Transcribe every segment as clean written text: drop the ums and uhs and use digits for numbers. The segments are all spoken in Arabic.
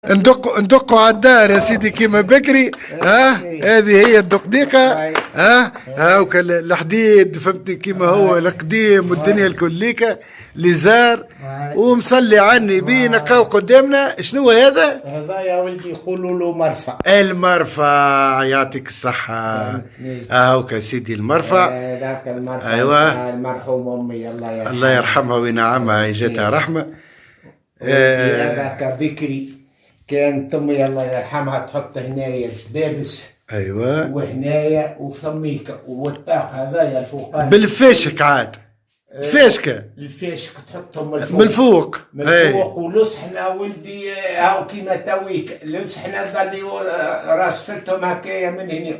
ندقوا على الدار يا سيدي كيما بكري. ها هذه هي الدقديقه. ها وكان الحديد فهمتني كيما هو القديم والدنيا الكليكه اللي زار ومصلي عني بي نلقاو قدامنا. شنو هذا؟ هذا يا ولدي يقولوا له مرفأ. المرفأ يعطيك الصحة. هاوكا سيدي المرفأ. ذاك المرفأ. أيوة. المرحوم أمي الله يرحمها وينعمها جاتها رحمة. هذاك بكري كانت أمي الله يرحمها تحط هنايا الدابس. أيوة. وهنايا وفميك والطاق هذايا الفوقاني بالفاشك عاد. الفاشكة. الفاشك تحطهم من الفوق. من الفوق. من الفوق ولصحنا ولدي هاو كيما تويك لصحنا ظلي راس فتهم هكايا من هنا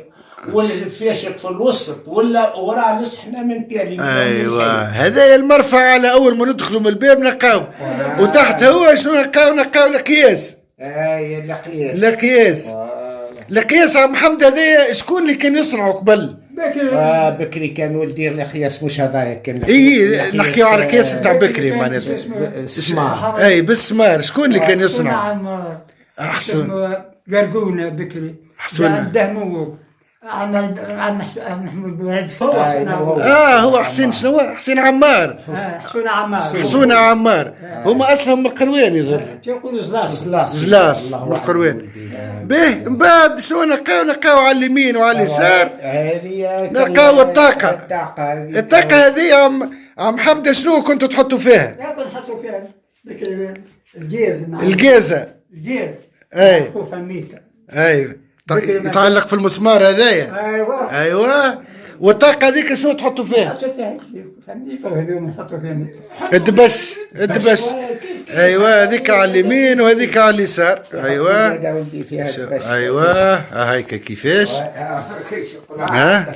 والفاشك في الوسط ولا وراه لصحنا من تالي. ايوه هذا المرفأ على اول ما ندخلوا من الباب نلقاو. وتحت هو شنو نلقاو القياس. القياس. القياس. القياس عم محمد هذايا شكون اللي كان يصنعه قبل؟ بكري كان ولدي القياس مش هذايا كان. اي نحكيو على القياس نتاع بكري معناتها. السمار. اي بالسمار شكون اللي كان يصنع؟ احسن قرقونه بكري. احسن دهمو عن محمود بوهاد. هو حسين شنو؟ حسين عمار. حسون عمار. حسون عمار. هما اصلهم من القروان يظهر. يقولوا زلاس. زلاس من القروان. به من بعد شنو نلقاو على اليمين وعلى اليسار. نلقاو الطاقة. الطاقة هذه عم حمد شنو كنتوا تحطوا فيها؟ نحطوا فيها بكري الجيز. الجيزة. الجيز. اي. ايوه. يتعلق في المسمار هذايا. ايوه. والطاقة هذيك شنو تحطوا فيها؟ نحطوا فيها فميكة وهذول نحطوا فيها الدبش. ايوه هذيك على اليمين وهذيك على اليسار. ايوه. ايوه هيك كيفاش؟ ها؟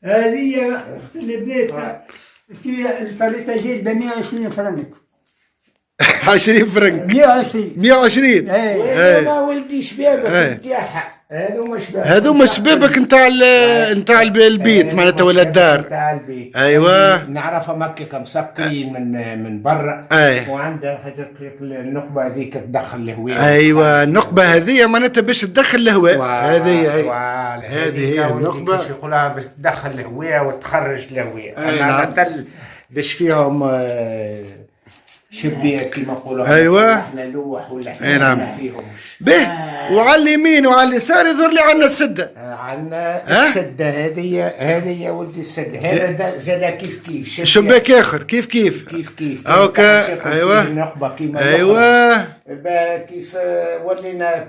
هذه اللي بنيتها في الفريق ب 120 فرنك. 20 فرنك. 120. 120. هذا ولدي شبابك نتاعها. هذوما شبابك نتاع البيت معناتها ولا الدار. نتاع البيت. ايوه. نعرفها مكة مسكرين من برا. وعندها النقبة هذيك تدخل الهواء. ايوه النقبة هذه معناتها باش تدخل الهواء. هذه هي النقبة. يقولها باش تدخل الهواء وتخرج الهواء. اما مثل باش فيهم شبيه كما نقولوا. ايوه. احنا لوح ولا احنا نعم. فيهمش. به وعلى اليمين وعلى اليسار يظهر لي عندنا السده. عندنا السده هذه يا ولدي السده. هذا زاد كيف شباك اخر كيف هاكا. ايوه. النقبه كيما ايوه. كيف ولينا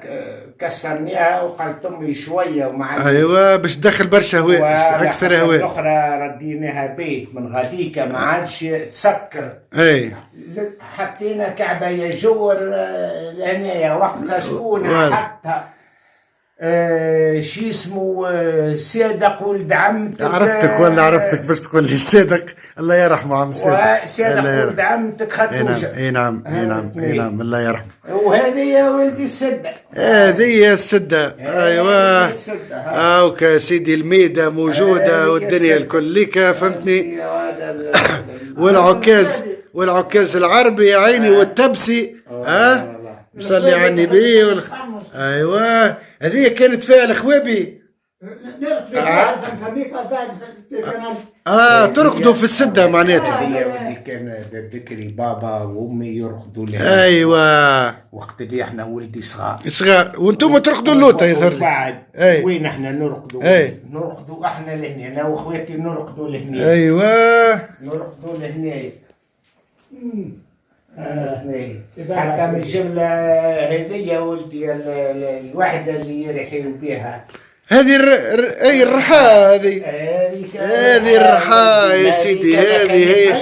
كسرناها وقالت امي شويه ومع ايوه باش تدخل برشا هواء اكثر هواء. الاخرى رديناها بيت من غاديكا ما عادش تسكر. اي حطينا كعبه يجور لهنايا وقتها شكون حطها شي اسمه صادق ولد عمتك. عرفتك ولا عرفتك باش تقول لي صادق الله يرحمه عم صادق. صادق ولد عمتك خدوجه. اي نعم الله يرحمه. وهذه يا ولدي السده. هذه هي السده. ايوه. هاكا سيدي الميده موجوده والدنيا الكليكه فهمتني. والعكاز العربي يا عيني والتبسي. مصلي على النبي ايوه هذه كانت فيها الخوابي. ترقدوا في السده معناتها. هي كان بكري بابا وامي يرقدوا لها. ايوه وقت اللي احنا ولدي صغار وانتم ترقدوا اللوطه يظهر لي. بعد وين احنا نرقدوا. نرقدوا احنا لهنا انا واخواتي نرقدوا لهنا. ايوه نرقدوا لهنا. حتى من جملة هذه يا ولدي الوحدة اللي يرحلوا بها. هذه اي الرحاة هذه الرحاة يا سيدي. هذه هي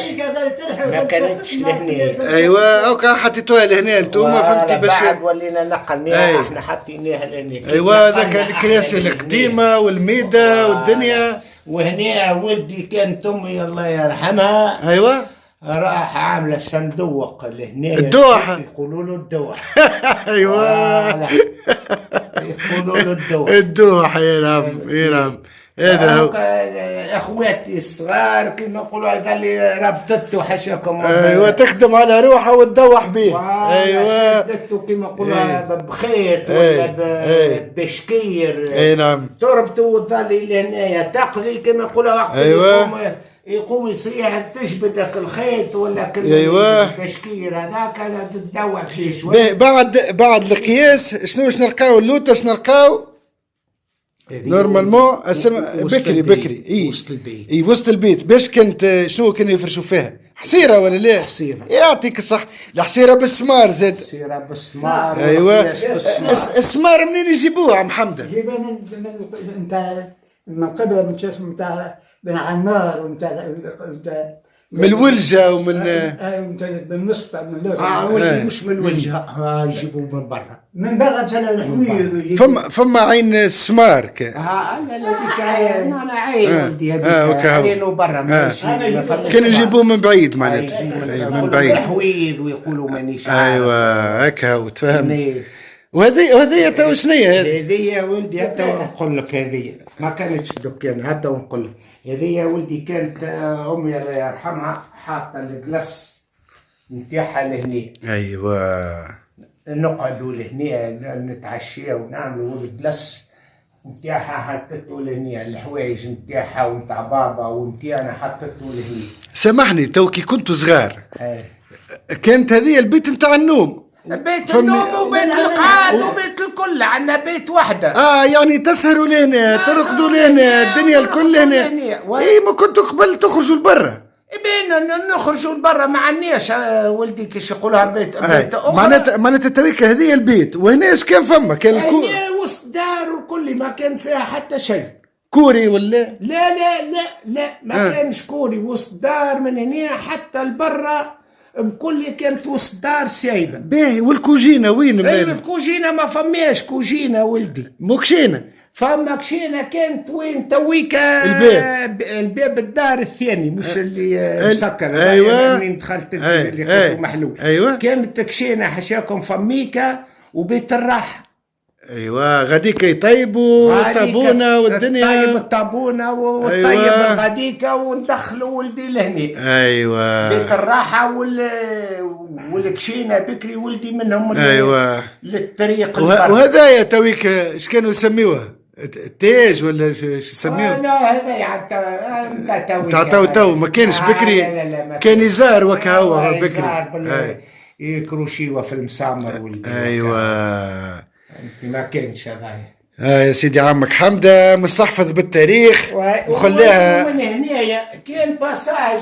ما كانتش لهنا. ايوه اوكا حطيتوها لهنا انتوما فهمتي باش بعد ولينا نقلناها احنا حطيناها لهنا. ايوه ذاك الكراسي القديمة والميدة والدنيا. وهنا ولدي كانت امي الله يرحمها. ايوه راح عامله صندوق لهنا. الدوح يقولوا له الدوح. ايوه يقولوا له الدوح. الدوح. يا نعم هذا هو. اخواتي الصغار كما نقولوا هذا اللي ربطته حاشاكم ايوه تخدم على روحها وتدوح به. ايوه شدته كما نقولوا بخيط ولا بشكير. اي نعم. تربطه وتظلي لهنايا تقضي كما نقولوا وقت يقوم يصيح تجبدك الخيط ولا البشكير هذاك تدوح فيه شوي. بعد القياس شنو نلقاو اللوطه شنو نلقاو؟ نورمالمون بكري وسط البيت. اي وسط البيت. باش كنت شنو كانوا يفرشوا فيها؟ حصيره ولا لا؟ حصيره. يعطيك الصح. الحصيره بالسمار زاد. حصيره بالسمار. ايوه السمار منين يجيبوها عم حمده؟ جيبها من قبل من شو اسمه نتاع بن عمار ونتاع من الولجه ومن من مصطفى من ولدي مش من الولجه يجيبوه من برا. من برا مثلا الحوير. فما عين السمار كان. لا هذيك عين. انا عين ولدي هذيك عين برا ماشي. كانوا يجيبوه من بعيد معناتها. من بعيد. الحويض ويقولوا مانيش عارف. ايوه هكا وتفهم. وهذه تو شنية هذه يا ولدي حتى نقول لك هذه ما كانتش دكان حتى نقول لك هذه يا ولدي كانت امي الله يرحمها حاطه الجلس نتاعها لهنا. ايوه نقعدوا لهنا نتعشى ونعملوا الجلس نتاعها حطته لهنا الحوايج نتاعها ونتاع بابا ونتاعنا حطته لهنا. سامحني تو كي كنتوا صغار كانت هذه البيت نتاع النوم. بيت النوم وبيت القعاد وبيت الكل عندنا بيت وحده. يعني تسهروا لهنا ترقدوا لهنا الدنيا الكل هنا. اي ما كنتوا قبل تخرجوا لبرا. بين نخرجوا لبرا ما عندناش ولدي كيش يقولها بيت معناتها تريك هذه البيت وهنا ايش كان فما؟ كان وسط دار وكل ما كان فيها حتى شيء. كوري ولا؟ لا ما كانش كوري. وسط دار من هنا حتى لبرا بكل كانت وسط دار سايبه. باهي والكوجينه وين؟ الكوجينه ما فماش كوجينه ولدي. مو كشينه. فما كشينه كانت وين تويكا الباب الدار الثاني مش اللي مسكر. ايوه منين دخلت اللي كنت محلول. ايوه كانت كشينه حشاكم فميكا وبيت الراحه. ايوه غاديك يطيبوا الطابونه والدنيا. طيب الطابونه وطيب الغديكه وندخلوا ولدي لهني. ايوه بيت الراحه والكشينه بكري ولدي منهم. ايوه للطريق. وهذايا تويك ايش كانوا يسميوها؟ التاج ولا ايش يسميوه؟ لا هذا نتاع تو ما كانش بكري. كان يزار وكا هو بكري يكروشيوه في المسامر ولدي. ايوه انت ما كانش هذا. يا سيدي عمك حمده مستحفظ بالتاريخ وخلاها. من هنا كان باساج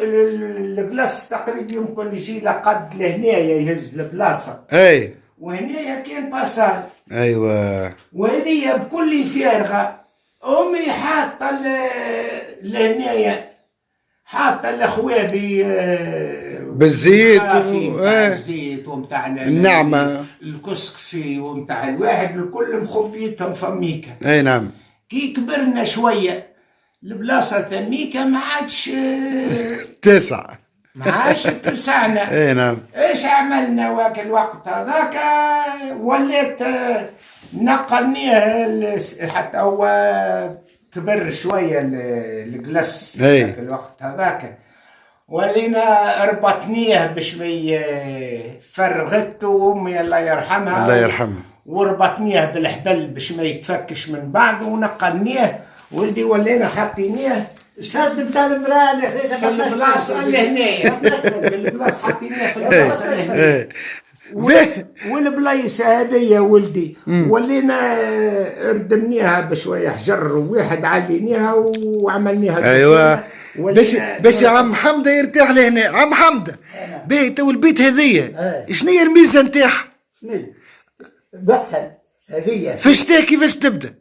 الجلاس تقريبا يمكن يجي لقد لهنايا يهز البلاصه. اي وهنايا كان باساج. ايوه وهذه بكل فارغه. امي حاطه لهنايا حاطه الاخوابي بالزيت الزيت ومتاع النعمه الكسكسي ومتاع الواحد الكل مخبيتهم فميكا. اي نعم. كي كبرنا شويه البلاصه ثميكا ما عادش تسع. ما عادش تسعنا. اي نعم. ايش عملنا واك الوقت هذاك وليت نقلنيه حتى هو كبر شويه الجلس ذاك الوقت هذاك ولينا ربطنيه باش فرغته وامي الله يرحمها. الله يرحمها. وربطنيه بالحبل باش ما يتفكش من بعض ونقلنيه ولدي ولينا حاطينيه الشرط نتاع المراه في البلاصه اللي هنايا. في البلاصه حاطينيه في البلاصه اللي هنايا. والبلايصه هذيا ولدي ولينا ردمنيها بشويه حجر وواحد علينيها وعملنيها. ايوه باش يا عم حمده يرتاح لهنا. عم حمده باهي تو البيت هذيا شنو هي الميزه نتاعها؟ وقتها هذيا في الشتاء كيفاش تبدا؟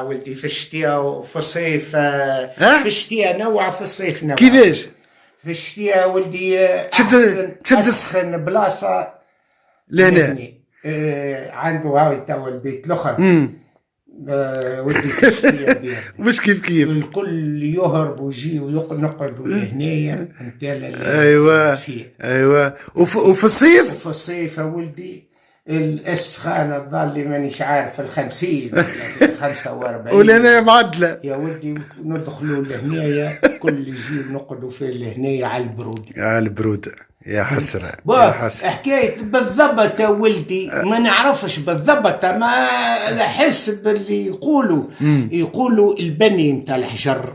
ولدي في الشتاء وفي الصيف. في الشتاء نوع في الصيف نوع. كيفاش؟ في الشتاء ولدي تشد اسخن بلاصه لهنا. عنده هاوي تو البيت الاخر. ودي في الشتاء مش كيف الكل يهرب ويجي ونقعدوا لهنايا. ايوه ايوه وفي الصيف؟ وفي الصيف ولدي السخانة الظالي مانيش عارف 50 ولا 45 ولنا معدله يا ولدي ندخلوا لهنايا كل يجي نقعدوا في لهنايا على البرود. يا البرودة يا حسرة يا حسرة. حكاية بالضبط يا ولدي ما نعرفش بالضبط، ما حسب اللي يقولوا البني متاع الحجر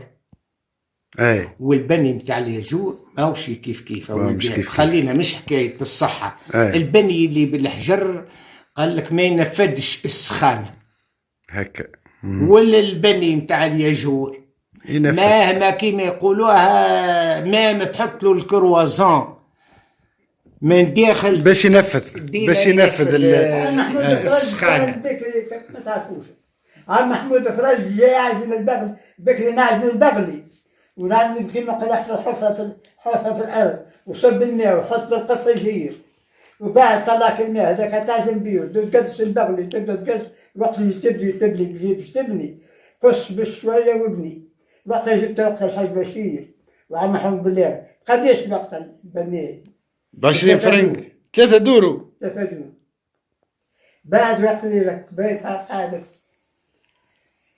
اي والبني متاع الياجور ماهوش كيف مش كيف. خلينا مش حكاية الصحة. أي. البني اللي بالحجر قال لك ما ينفدش السخانة هكا. ولا البني متاع الياجور ينفذ. مهما كيما يقولوها ما تحط له الكروازون من داخل باش ينفذ السخانة. بكري ما تعرفوش. عم محمود فرج جاي عايز البغل بكري نعجن البغلي ونعمل كيما قلحت الحفرة في الأرض وصب الماء وحط بالقفة يجير وبعد طلع الماء هذاك تعجن بيه تقدس البغلي تبدا تقدس وقت اللي تبلي باش تبني قص بشوية وابني. وقتها جبت وقت الحاج بشير وعم محمود بالله قديش وقت البناء ب20 فرنك 3 دورو. 3 دور. بعد وقت اللي ركبيتها قعدت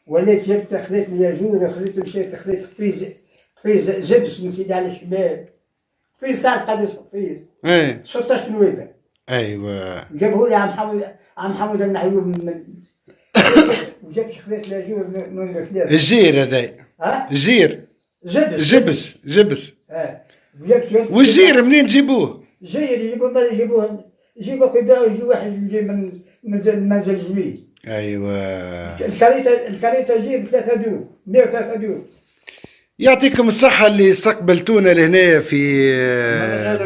وليت جبت خذيت الياجور خذيت مشيت خذيت قفيز زبس من سيدي على الشباب قفيز تاع القدس قفيز اي 16 نويبه. ايوه جابه لي عم محمود المحيوب من وجبت خذيت الياجور من الخلاف. الجير هذا ها الجير جبس وجبت والجير منين تجيبوه؟ جير يجيبوه يبيعوا يجي واحد يجي من منزل جميل. ايوه الكاريتا جيب 3 دور 103 دور. يعطيكم الصحة اللي استقبلتونا لهنا في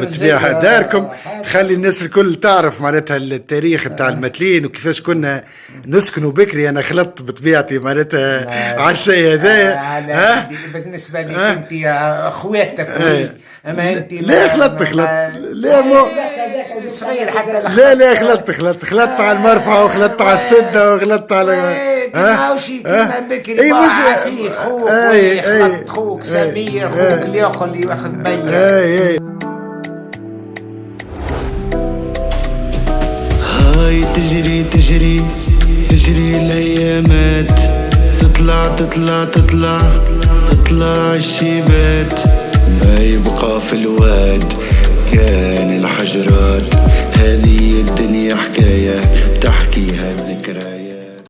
بطبيعة داركم. خلي الناس الكل تعرف معناتها التاريخ نتاع المتلين وكيفاش كنا نسكنوا بكري. انا خلطت بطبيعتي معناتها على الشيء هذايا. بالنسبة لك انت اخواتك اما انت لا خلطت لا مو صغير حتى لا خلطت على المرفعة وخلطت على السدة وخلطت على ماهوش كيما بكري عفيف خوك يخلط خوك سمير خوك الياخو اللي واخذ بيا. هاي تجري الايامات تطلع الشيبات ما يبقى في الواد كان الحجرات. هذه الدنيا حكاية بتحكيها الذكرى.